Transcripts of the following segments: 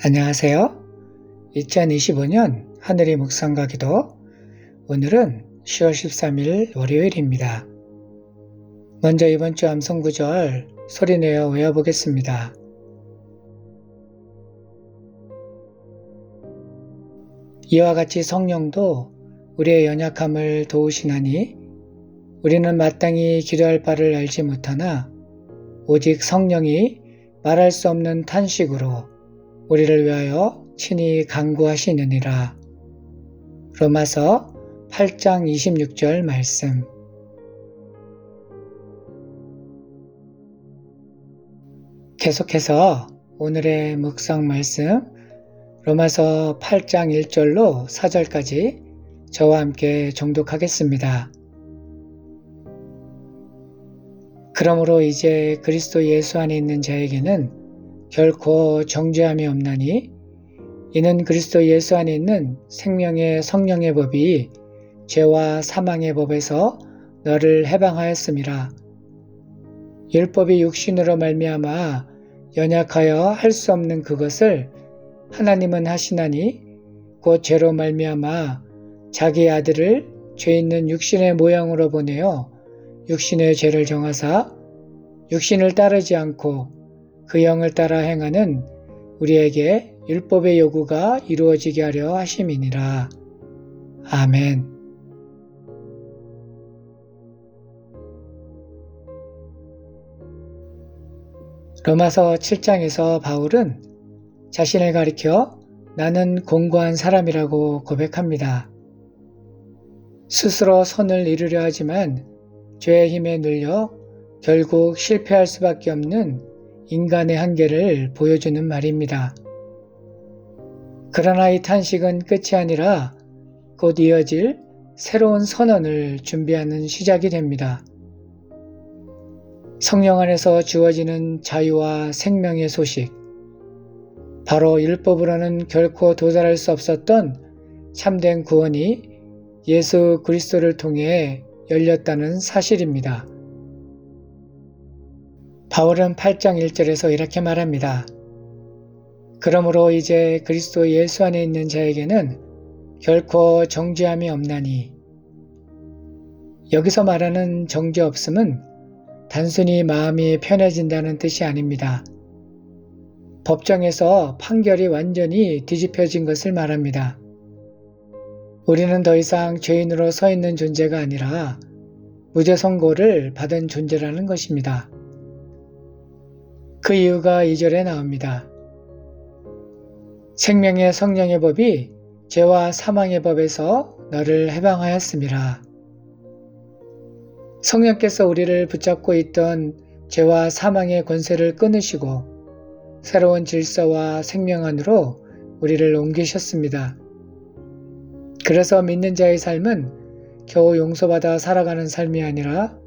안녕하세요. 2025년 하늘의 묵상과 기도. 오늘은 10월 13일 월요일입니다. 먼저 이번 주 암송 구절 소리내어 외워보겠습니다. 이와 같이 성령도 우리의 연약함을 도우시나니 우리는 마땅히 기도할 바를 알지 못하나 오직 성령이 말할 수 없는 탄식으로 우리를 위하여 친히 간구하시느니라. 로마서 8장 26절 말씀. 계속해서 오늘의 묵상 말씀 로마서 8장 1절로 4절까지 저와 함께 정독하겠습니다. 그러므로 이제 그리스도 예수 안에 있는 자에게는 결코 정죄함이 없나니 이는 그리스도 예수 안에 있는 생명의 성령의 법이 죄와 사망의 법에서 너를 해방하였음이라. 율법이 육신으로 말미암아 연약하여 할 수 없는 그것을 하나님은 하시나니 곧 죄로 말미암아 자기 아들을 죄 있는 육신의 모양으로 보내어 육신의 죄를 정하사 육신을 따르지 않고 그 영을 따라 행하는 우리에게 율법의 요구가 이루어지게 하려 하심이니라. 아멘. 로마서 7장에서 바울은 자신을 가리켜 나는 공고한 사람이라고 고백합니다. 스스로 선을 이루려 하지만 죄의 힘에 눌려 결국 실패할 수밖에 없는 인간의 한계를 보여주는 말입니다. 그러나 이 탄식은 끝이 아니라 곧 이어질 새로운 선언을 준비하는 시작이 됩니다. 성령 안에서 주어지는 자유와 생명의 소식, 바로 율법으로는 결코 도달할 수 없었던 참된 구원이 예수 그리스도를 통해 열렸다는 사실입니다. 바울은 8장 1절에서 이렇게 말합니다. 그러므로 이제 그리스도 예수 안에 있는 자에게는 결코 정죄함이 없나니. 여기서 말하는 정죄 없음은 단순히 마음이 편해진다는 뜻이 아닙니다. 법정에서 판결이 완전히 뒤집혀진 것을 말합니다. 우리는 더 이상 죄인으로 서 있는 존재가 아니라 무죄 선고를 받은 존재라는 것입니다. 그 이유가 2절에 나옵니다. 생명의 성령의 법이 죄와 사망의 법에서 너를 해방하였음이라. 성령께서 우리를 붙잡고 있던 죄와 사망의 권세를 끊으시고 새로운 질서와 생명 안으로 우리를 옮기셨습니다. 그래서 믿는 자의 삶은 겨우 용서받아 살아가는 삶이 아니라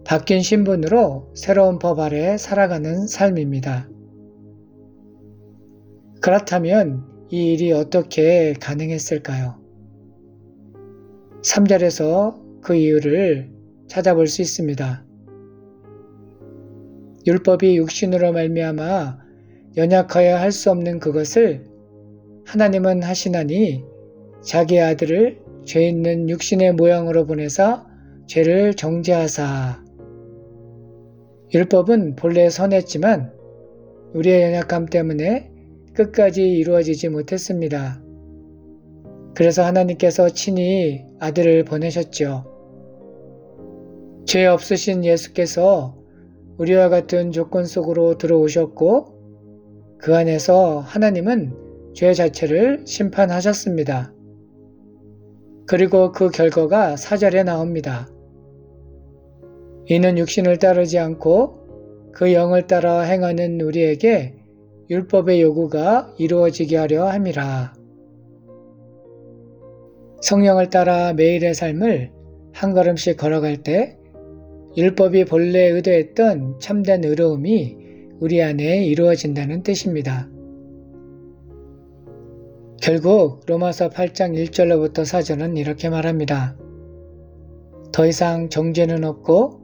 바뀐 신분으로 새로운 법 아래 살아가는 삶입니다. 그렇다면 이 일이 어떻게 가능했을까요? 3절에서 그 이유를 찾아볼 수 있습니다. 율법이 육신으로 말미암아 연약하여 할 수 없는 그것을 하나님은 하시나니 자기 아들을 죄 있는 육신의 모양으로 보내사 죄를 정죄하사. 율법은 본래 선했지만 우리의 연약함 때문에 끝까지 이루어지지 못했습니다. 그래서 하나님께서 친히 아들을 보내셨죠. 죄 없으신 예수께서 우리와 같은 조건 속으로 들어오셨고 그 안에서 하나님은 죄 자체를 심판하셨습니다. 그리고 그 결과가 4절에 나옵니다. 이는 육신을 따르지 않고 그 영을 따라 행하는 우리에게 율법의 요구가 이루어지게 하려 함이라. 성령을 따라 매일의 삶을 한 걸음씩 걸어갈 때 율법이 본래 의도했던 참된 의로움이 우리 안에 이루어진다는 뜻입니다. 결국 로마서 8장 1절로부터 4절은 이렇게 말합니다. 더 이상 정죄는 없고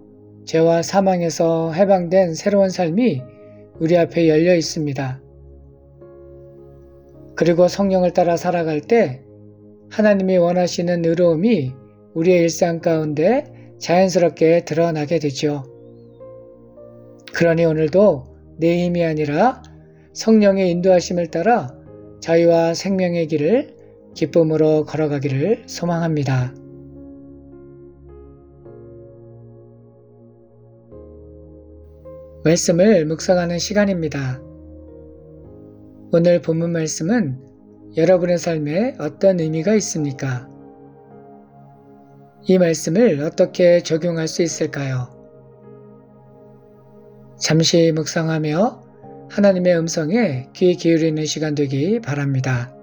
죄와 사망에서 해방된 새로운 삶이 우리 앞에 열려 있습니다. 그리고 성령을 따라 살아갈 때 하나님이 원하시는 의로움이 우리의 일상 가운데 자연스럽게 드러나게 되죠. 그러니 오늘도 내 힘이 아니라 성령의 인도하심을 따라 자유와 생명의 길을 기쁨으로 걸어가기를 소망합니다. 말씀을 묵상하는 시간입니다. 오늘 본문 말씀은 여러분의 삶에 어떤 의미가 있습니까? 이 말씀을 어떻게 적용할 수 있을까요? 잠시 묵상하며 하나님의 음성에 귀 기울이는 시간 되기 바랍니다.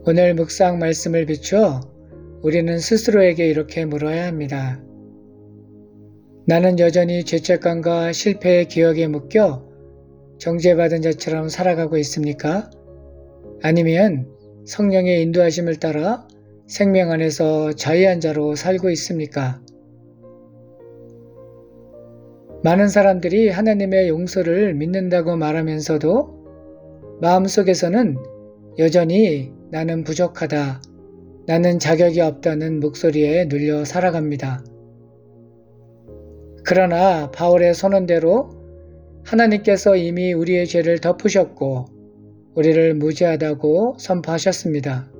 오늘 묵상 말씀을 비추어 우리는 스스로에게 이렇게 물어야 합니다. 나는 여전히 죄책감과 실패의 기억에 묶여 정죄받은 자처럼 살아가고 있습니까? 아니면 성령의 인도하심을 따라 생명 안에서 자유한 자로 살고 있습니까? 많은 사람들이 하나님의 용서를 믿는다고 말하면서도 마음속에서는 여전히 나는 부족하다, 나는 자격이 없다는 목소리에 눌려 살아갑니다. 그러나 바울의 선언대로 하나님께서 이미 우리의 죄를 덮으셨고 우리를 무죄하다고 선포하셨습니다.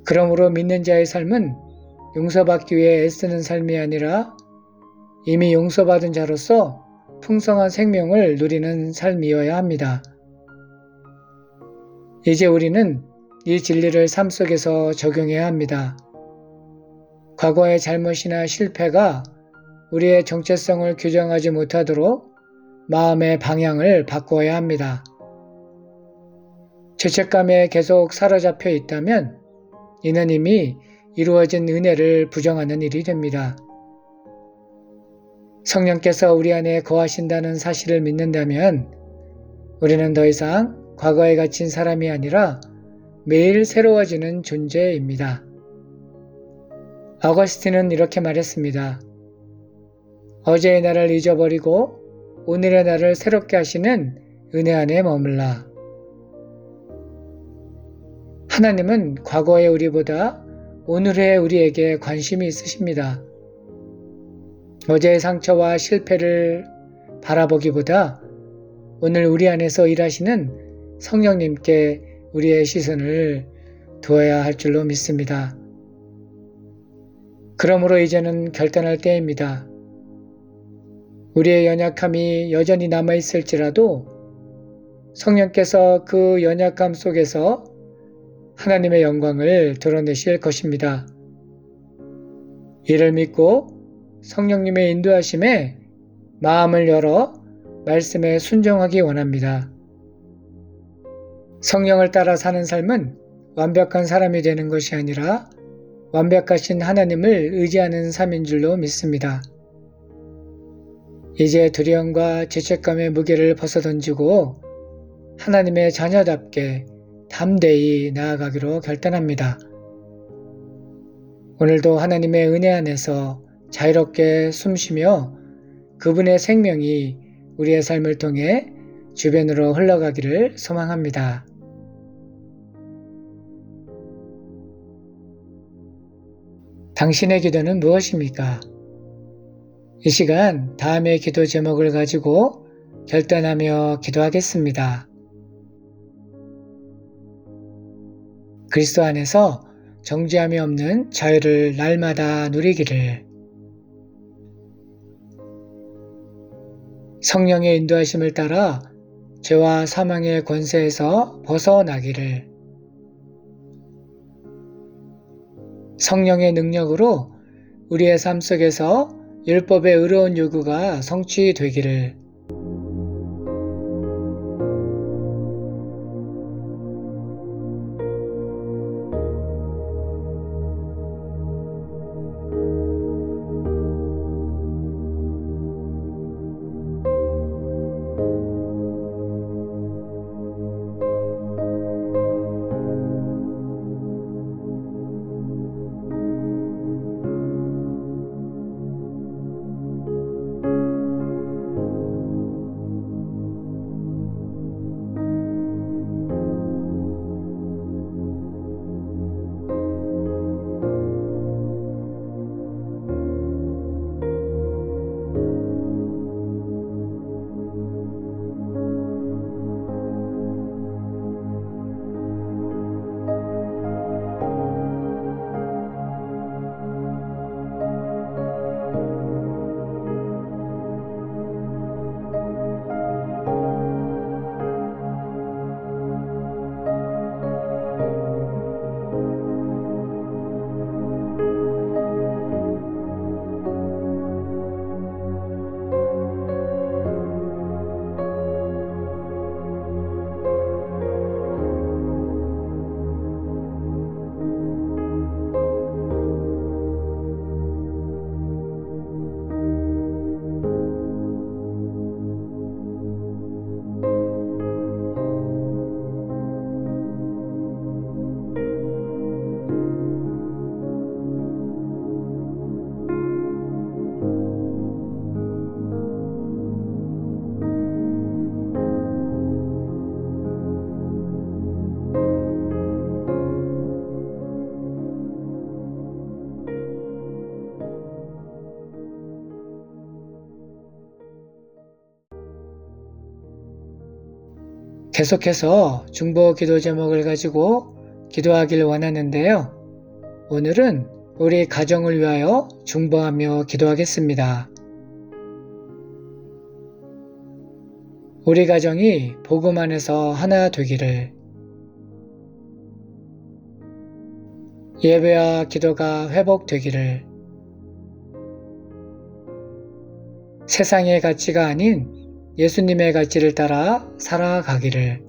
그러므로 믿는 자의 삶은 용서받기 위해 애쓰는 삶이 아니라 이미 용서받은 자로서 풍성한 생명을 누리는 삶이어야 합니다. 이제 우리는 이 진리를 삶 속에서 적용해야 합니다. 과거의 잘못이나 실패가 우리의 정체성을 규정하지 못하도록 마음의 방향을 바꾸어야 합니다. 죄책감에 계속 사로잡혀 있다면 이는 이미 이루어진 은혜를 부정하는 일이 됩니다. 성령께서 우리 안에 거하신다는 사실을 믿는다면 우리는 더 이상 과거에 갇힌 사람이 아니라 매일 새로워지는 존재입니다. 어거스틴은 이렇게 말했습니다. 어제의 나를 잊어버리고 오늘의 나를 새롭게 하시는 은혜 안에 머물라. 하나님은 과거의 우리보다 오늘의 우리에게 관심이 있으십니다. 어제의 상처와 실패를 바라보기보다 오늘 우리 안에서 일하시는 성령님께 우리의 시선을 두어야 할 줄로 믿습니다. 그러므로 이제는 결단할 때입니다. 우리의 연약함이 여전히 남아있을지라도 성령께서 그 연약함 속에서 하나님의 영광을 드러내실 것입니다. 이를 믿고 성령님의 인도하심에 마음을 열어 말씀에 순종하기 원합니다. 성령을 따라 사는 삶은 완벽한 사람이 되는 것이 아니라 완벽하신 하나님을 의지하는 삶인 줄로 믿습니다. 이제 두려움과 죄책감의 무게를 벗어던지고 하나님의 자녀답게 담대히 나아가기로 결단합니다. 오늘도 하나님의 은혜 안에서 자유롭게 숨쉬며 그분의 생명이 우리의 삶을 통해 주변으로 흘러가기를 소망합니다. 당신의 기도는 무엇입니까? 이 시간 다음의 기도 제목을 가지고 결단하며 기도하겠습니다. 그리스도 안에서 정죄함이 없는 자유를 날마다 누리기를, 성령의 인도하심을 따라 죄와 사망의 권세에서 벗어나기를, 성령의 능력으로 우리의 삶 속에서 율법의 의로운 요구가 성취되기를, 계속해서 중보 기도 제목을 가지고 기도하길 원하는데요. 오늘은 우리 가정을 위하여 중보하며 기도하겠습니다. 우리 가정이 복음 안에서 하나 되기를, 예배와 기도가 회복되기를, 세상의 가치가 아닌 예수님의 가치를 따라 살아가기를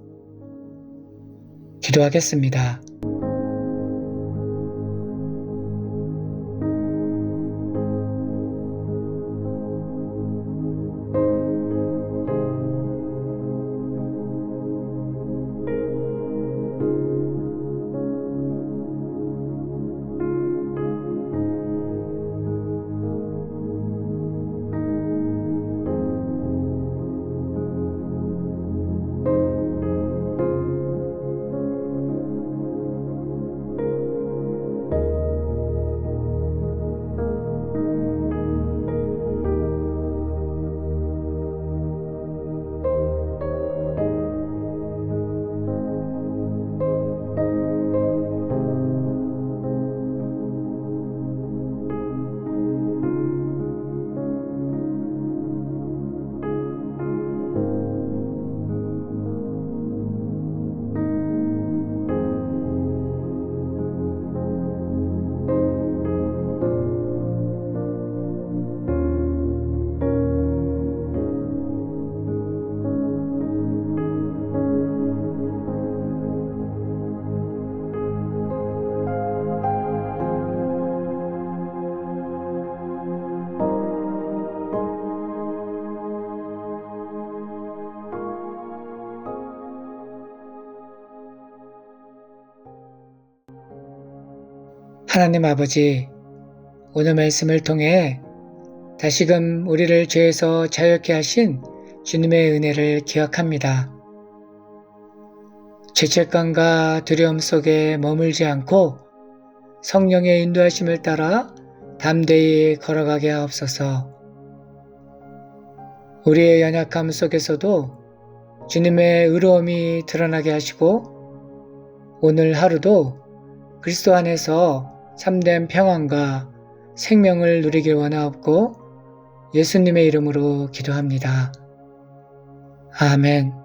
기도하겠습니다. 하나님 아버지, 오늘 말씀을 통해 다시금 우리를 죄에서 자유케 하신 주님의 은혜를 기억합니다. 죄책감과 두려움 속에 머물지 않고 성령의 인도하심을 따라 담대히 걸어가게 하옵소서. 우리의 연약함 속에서도 주님의 의로움이 드러나게 하시고 오늘 하루도 그리스도 안에서 참된 평안과 생명을 누리길 원하옵고 예수님의 이름으로 기도합니다. 아멘.